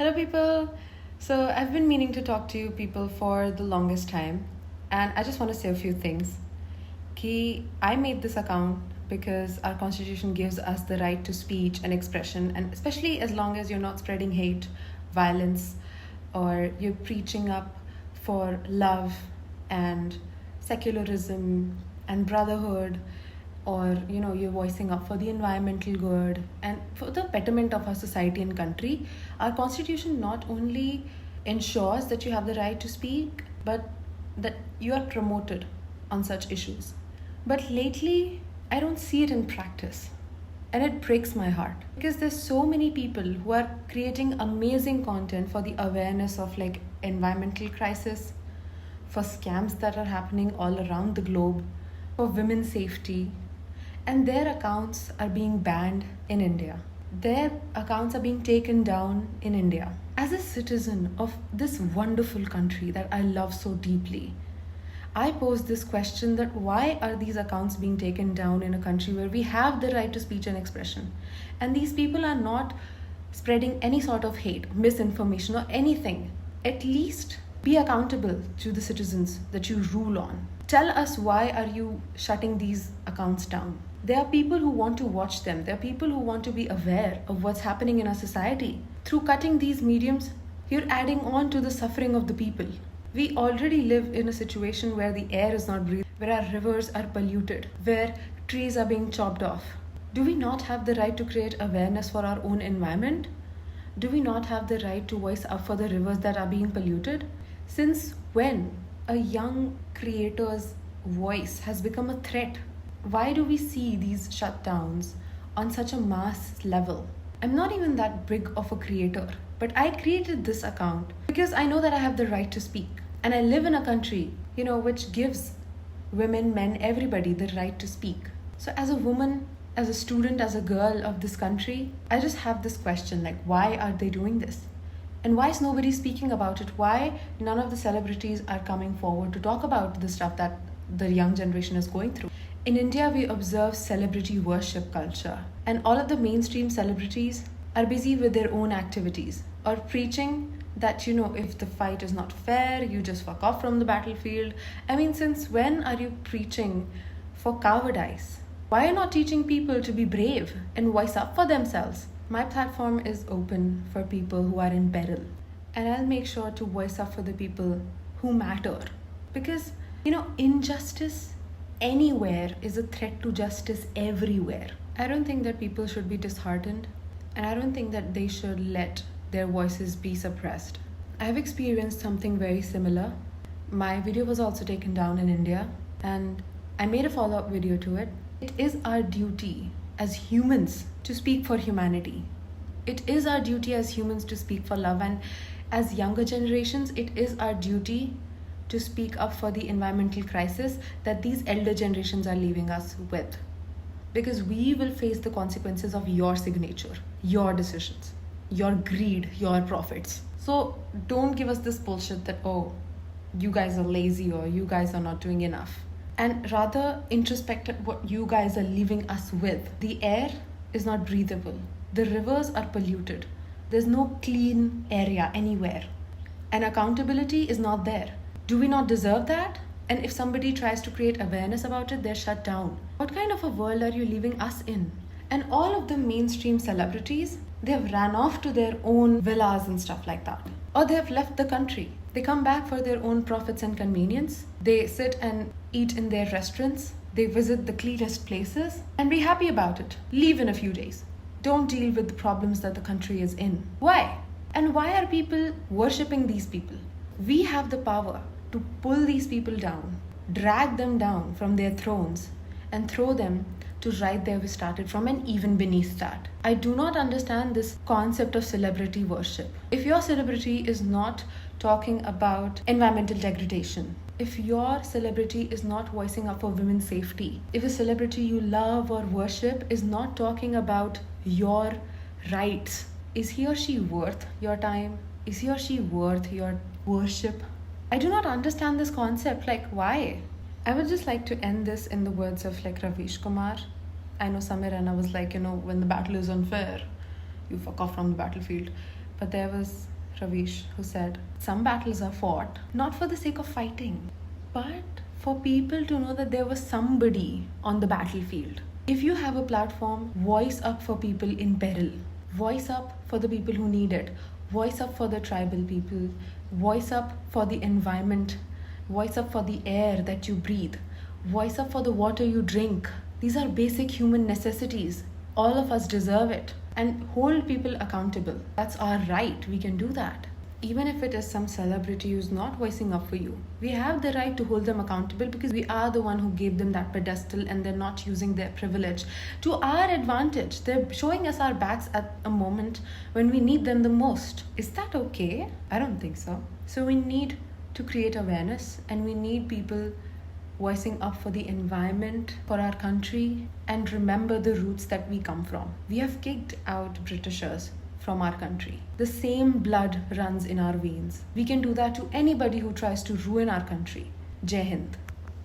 Hello, people. So, I've been meaning to talk to you people for the longest time, and I just want to say a few things. I made this account because our constitution gives us the right to speech and expression, and especially as long as you're not spreading hate, violence, or you're preaching up for love and secularism and brotherhood, or you're voicing up for the environmental good and for the betterment of our society and country. Our constitution not only ensures that you have the right to speak, but that you are promoted on such issues. But lately, I don't see it in practice, and it breaks my heart because there's so many people who are creating amazing content for the awareness of environmental crisis, for scams that are happening all around the globe, for women's safety, and their accounts are being banned in India. Their accounts are being taken down in India. As a citizen of this wonderful country that I love so deeply, I pose this question that why are these accounts being taken down in a country where we have the right to speech and expression? And these people are not spreading any sort of hate, misinformation, or anything. At least be accountable to the citizens that you rule on. Tell us, why are you shutting these accounts down? There are people who want to watch them. There are people who want to be aware of what's happening in our society. Through cutting these mediums, you're adding on to the suffering of the people. We already live in a situation where the air is not breathable, where our rivers are polluted, where trees are being chopped off. Do we not have the right to create awareness for our own environment? Do we not have the right to voice up for the rivers that are being polluted? Since when a young creator's voice has become a threat? Why do we see these shutdowns on such a mass level? I'm not even that big of a creator, but I created this account because I know that I have the right to speak. And I live in a country, which gives women, men, everybody the right to speak. So as a woman, as a student, as a girl of this country, I just have this question, why are they doing this? And why is nobody speaking about it? Why none of the celebrities are coming forward to talk about the stuff that the young generation is going through? In India, we observe celebrity worship culture, and all of the mainstream celebrities are busy with their own activities or preaching that, if the fight is not fair, you just fuck off from the battlefield. I mean, since when are you preaching for cowardice? Why are you not teaching people to be brave and voice up for themselves? My platform is open for people who are in peril, and I'll make sure to voice up for the people who matter. Because, injustice anywhere is a threat to justice everywhere. I don't think that people should be disheartened, and I don't think that they should let their voices be suppressed. I've experienced something very similar. My video was also taken down in India, and I made a follow-up video to it. It is our duty as humans to speak for humanity. It is our duty as humans to speak for love, and as younger generations, it is our duty to speak up for the environmental crisis that these elder generations are leaving us with. Because we will face the consequences of your signature, your decisions, your greed, your profits. So don't give us this bullshit that, oh, you guys are lazy or you guys are not doing enough. And rather introspect at what you guys are leaving us with. The air is not breathable. The rivers are polluted. There's no clean area anywhere. And accountability is not there. Do we not deserve that? And if somebody tries to create awareness about it, they're shut down. What kind of a world are you leaving us in? And all of the mainstream celebrities, they have ran off to their own villas and stuff like that. Or they have left the country. They come back for their own profits and convenience. They sit and eat in their restaurants. They visit the cleanest places and be happy about it. Leave in a few days. Don't deal with the problems that the country is in. Why? And why are people worshipping these people? We have the power to pull these people down, drag them down from their thrones, and throw them to right there we started from, and even beneath that. I do not understand this concept of celebrity worship. If your celebrity is not talking about environmental degradation, if your celebrity is not voicing up for women's safety, if a celebrity you love or worship is not talking about your rights, is he or she worth your time? Is he or she worth your worship? I do not understand this concept. Why? I would just like to end this in the words of Ravish Kumar. I know Samir Rana was when the battle is unfair, you fuck off from the battlefield. But there was Ravish who said, some battles are fought not for the sake of fighting, but for people to know that there was somebody on the battlefield. If you have a platform, voice up for people in peril. Voice up for the people who need it. Voice up for the tribal people. Voice up for the environment. Voice up for the air that you breathe. Voice up for the water you drink. These are basic human necessities. All of us deserve it. And hold people accountable. That's our right. We can do that. Even if it is some celebrity who's not voicing up for you, we have the right to hold them accountable because we are the one who gave them that pedestal and they're not using their privilege to our advantage. They're showing us our backs at a moment when we need them the most. Is that okay? I don't think so. So we need to create awareness and we need people voicing up for the environment, for our country, and remember the roots that we come from. We have kicked out Britishers from our country. The same blood runs in our veins. We can do that to anybody who tries to ruin our country. Jai Hind.